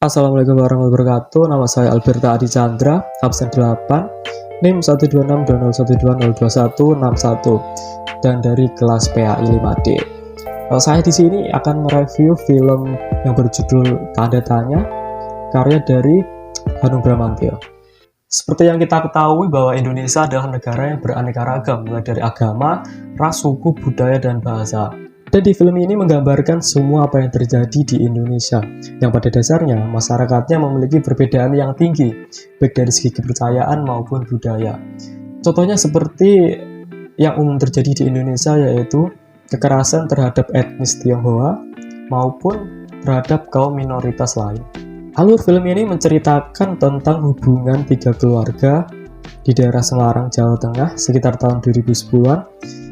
Assalamualaikum warahmatullahi wabarakatuh. Nama saya Alberta Adi Chandra, absen 8, NIM 1262012021161 dan dari kelas PAI 5D. Saya di sini akan mereview film yang berjudul Tanda Tanya, karya dari Hanung Bramantyo. Seperti yang kita ketahui bahwa Indonesia adalah negara yang beraneka ragam, mulai dari agama, ras, suku, budaya, dan bahasa. Dan di film ini menggambarkan semua apa yang terjadi di Indonesia, yang pada dasarnya masyarakatnya memiliki perbedaan yang tinggi, baik dari segi kepercayaan maupun budaya. Contohnya seperti yang umum terjadi di Indonesia, yaitu kekerasan terhadap etnis Tionghoa maupun terhadap kaum minoritas lain. Alur film ini menceritakan tentang hubungan tiga keluarga di daerah Semarang, Jawa Tengah sekitar tahun 2010-an,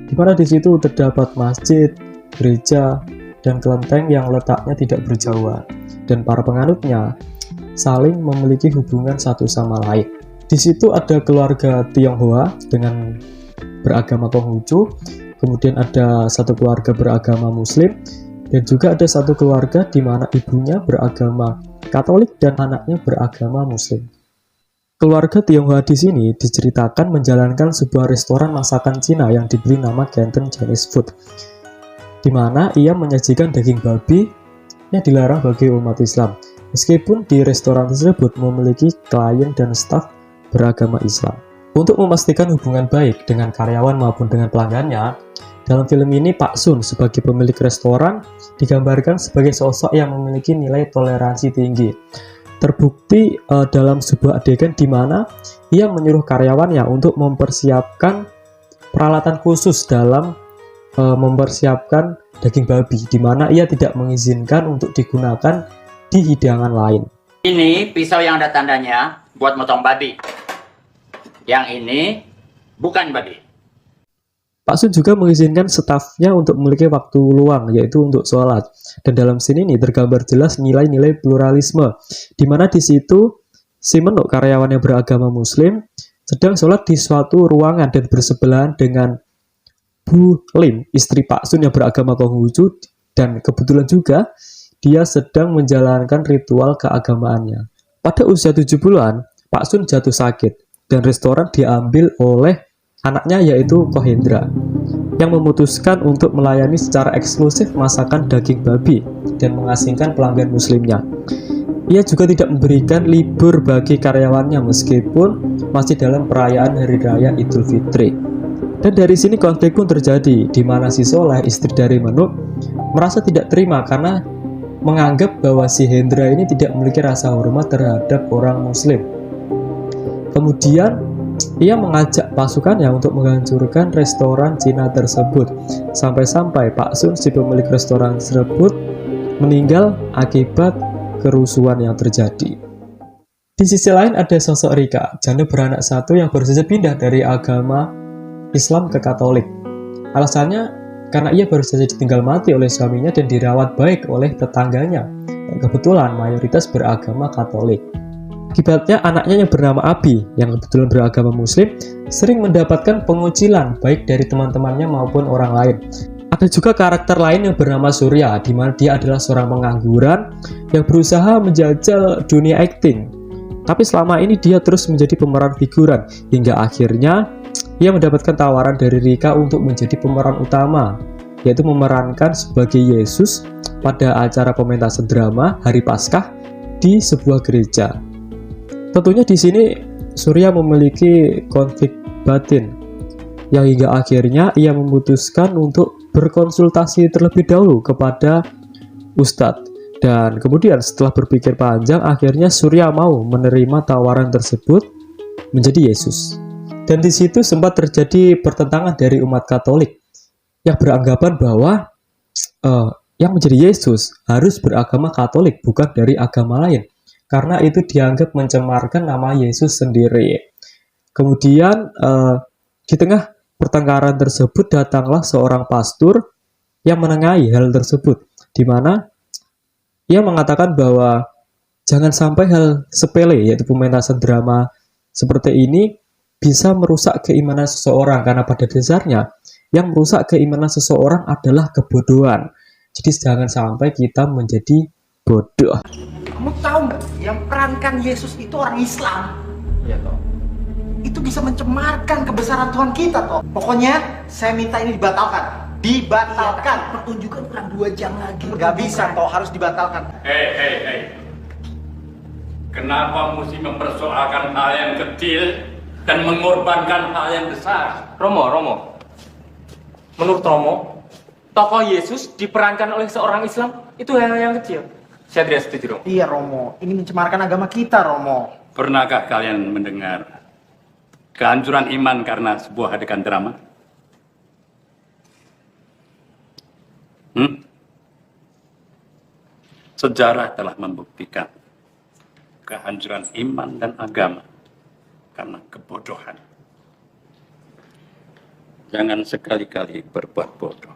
di mana di situ terdapat masjid, gereja, dan kelenteng yang letaknya tidak berjauhan, dan para penganutnya saling memiliki hubungan satu sama lain. Di situ ada keluarga Tionghoa dengan beragama Konghucu, kemudian ada satu keluarga beragama Muslim, dan juga ada satu keluarga di mana ibunya beragama Katolik dan anaknya beragama Muslim. Keluarga Tionghoa di sini diceritakan menjalankan sebuah restoran masakan Cina yang diberi nama Canton Chinese Food, di mana ia menyajikan daging babi yang dilarang bagi umat Islam, meskipun di restoran tersebut memiliki klien dan staf beragama Islam. Untuk memastikan hubungan baik dengan karyawan maupun dengan pelanggannya, dalam film ini Pak Sun sebagai pemilik restoran digambarkan sebagai sosok yang memiliki nilai toleransi tinggi. Terbukti dalam sebuah adegan di mana ia menyuruh karyawannya untuk mempersiapkan peralatan khusus dalam mempersiapkan daging babi, di mana ia tidak mengizinkan untuk digunakan di hidangan lain. Ini pisau yang ada tandanya buat motong babi. Yang ini bukan babi. Pak Sun juga mengizinkan stafnya untuk memiliki waktu luang, yaitu untuk sholat. Dan dalam scene ini tergambar jelas nilai-nilai pluralisme, di mana di situ si Menuk, karyawan yang beragama Muslim, sedang sholat di suatu ruangan dan bersebelahan dengan Bu Lim, istri Pak Sun yang beragama Konghucu, dan kebetulan juga dia sedang menjalankan ritual keagamaannya. Pada usia 70-an, Pak Sun jatuh sakit dan restoran diambil oleh anaknya, yaitu Kohendra, yang memutuskan untuk melayani secara eksklusif masakan daging babi dan mengasingkan pelanggan Muslimnya. Ia juga tidak memberikan libur bagi karyawannya meskipun masih dalam perayaan Hari Raya Idul Fitri. Dan dari sini konflik pun terjadi, di mana si Soleh, istri dari Menuk, merasa tidak terima karena menganggap bahwa si Hendra ini tidak memiliki rasa hormat terhadap orang Muslim. Kemudian, ia mengajak pasukannya untuk menghancurkan restoran Cina tersebut, sampai-sampai Pak Sun, si pemilik restoran tersebut, meninggal akibat kerusuhan yang terjadi. Di sisi lain ada sosok Rika, janda beranak satu yang baru saja pindah dari agama Islam ke Katolik. Alasannya karena ia baru saja ditinggal mati oleh suaminya dan dirawat baik oleh tetangganya, yang kebetulan mayoritas beragama Katolik. Akibatnya anaknya yang bernama Abi, yang kebetulan beragama Muslim, sering mendapatkan pengucilan baik dari teman-temannya maupun orang lain. Ada juga karakter lain yang bernama Surya, di mana dia adalah seorang pengangguran yang berusaha menjajal dunia akting. Tapi selama ini dia terus menjadi pemeran figuran, hingga akhirnya ia mendapatkan tawaran dari Rika untuk menjadi pemeran utama, yaitu memerankan sebagai Yesus pada acara pementasan drama Hari Paskah di sebuah gereja. Tentunya di sini Surya memiliki konflik batin, yang hingga akhirnya ia memutuskan untuk berkonsultasi terlebih dahulu kepada Ustadz. Dan kemudian setelah berpikir panjang, akhirnya Surya mau menerima tawaran tersebut menjadi Yesus. Dan di situ sempat terjadi pertentangan dari umat Katolik yang beranggapan bahwa yang menjadi Yesus harus beragama Katolik, bukan dari agama lain, karena itu dianggap mencemarkan nama Yesus sendiri. Kemudian di tengah pertengkaran tersebut datanglah seorang pastor yang menengahi hal tersebut, di mana ia mengatakan bahwa jangan sampai hal sepele, yaitu pementasan drama seperti ini, bisa merusak keimanan seseorang, karena pada dasarnya yang merusak keimanan seseorang adalah kebodohan. Jadi jangan sampai kita menjadi bodoh. Kamu tahu nggak, yang perankan Yesus itu orang Islam. Iya toh. Itu bisa mencemarkan kebesaran Tuhan kita toh. Pokoknya saya minta ini dibatalkan. Dibatalkan. Pertunjukan kurang 2 jam lagi. Nggak bisa toh, harus dibatalkan. Hei. Kenapa mesti mempersoalkan hal yang kecil dan mengorbankan hal yang besar? Romo. Menurut Romo, tokoh Yesus diperankan oleh seorang Islam itu hal yang kecil. Saya tidak setuju, Romo. Iya Romo, ini mencemarkan agama kita Romo. Pernahkah kalian mendengar kehancuran iman karena sebuah adegan drama? Sejarah telah membuktikan kehancuran iman dan agama karena kebodohan. Jangan sekali-kali berbuat bodoh.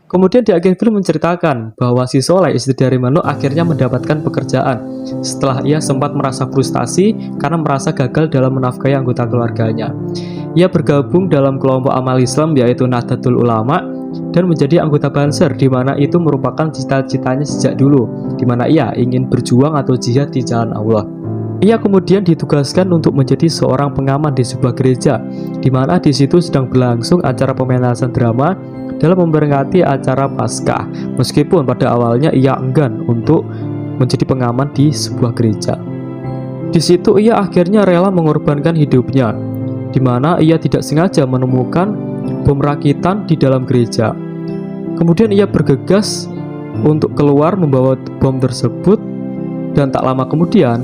Kemudian di akhir film menceritakan bahwa si Soleh, istri dari Mano, akhirnya mendapatkan pekerjaan setelah ia sempat merasa frustasi karena merasa gagal dalam menafkahi anggota keluarganya. Ia bergabung dalam kelompok amal Islam yaitu Nahdlatul Ulama dan menjadi anggota Banser, di mana itu merupakan cita-citanya sejak dulu, di mana ia ingin berjuang atau jihad di jalan Allah. Ia kemudian ditugaskan untuk menjadi seorang pengaman di sebuah gereja, di mana di situ sedang berlangsung acara pementasan drama dalam memperingati acara Paskah. Meskipun pada awalnya ia enggan untuk menjadi pengaman di sebuah gereja. Di situ ia akhirnya rela mengorbankan hidupnya, di mana ia tidak sengaja menemukan bom rakitan di dalam gereja. Kemudian ia bergegas untuk keluar membawa bom tersebut, dan tak lama kemudian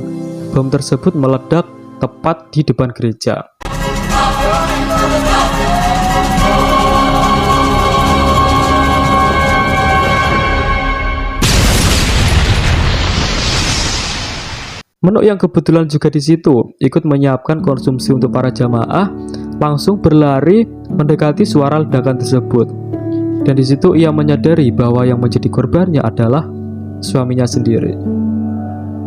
bom tersebut meledak tepat di depan gereja. Menu yang kebetulan juga di situ ikut menyiapkan konsumsi untuk para jamaah langsung berlari mendekati suara ledakan tersebut. Dan di situ ia menyadari bahwa yang menjadi korbannya adalah suaminya sendiri.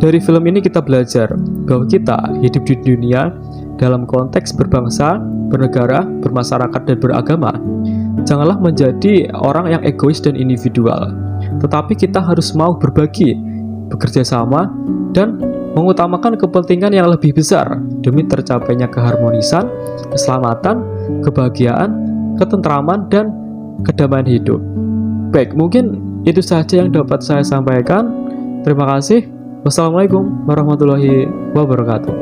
Dari film ini kita belajar bahwa kita hidup di dunia dalam konteks berbangsa, bernegara, bermasyarakat, dan beragama. Janganlah menjadi orang yang egois dan individual, tetapi kita harus mau berbagi, bekerja sama, dan mengutamakan kepentingan yang lebih besar demi tercapainya keharmonisan, keselamatan, kebahagiaan, ketentraman, dan kedamaian hidup. Baik, mungkin itu saja yang dapat saya sampaikan. Terima kasih. Wassalamualaikum warahmatullahi wabarakatuh.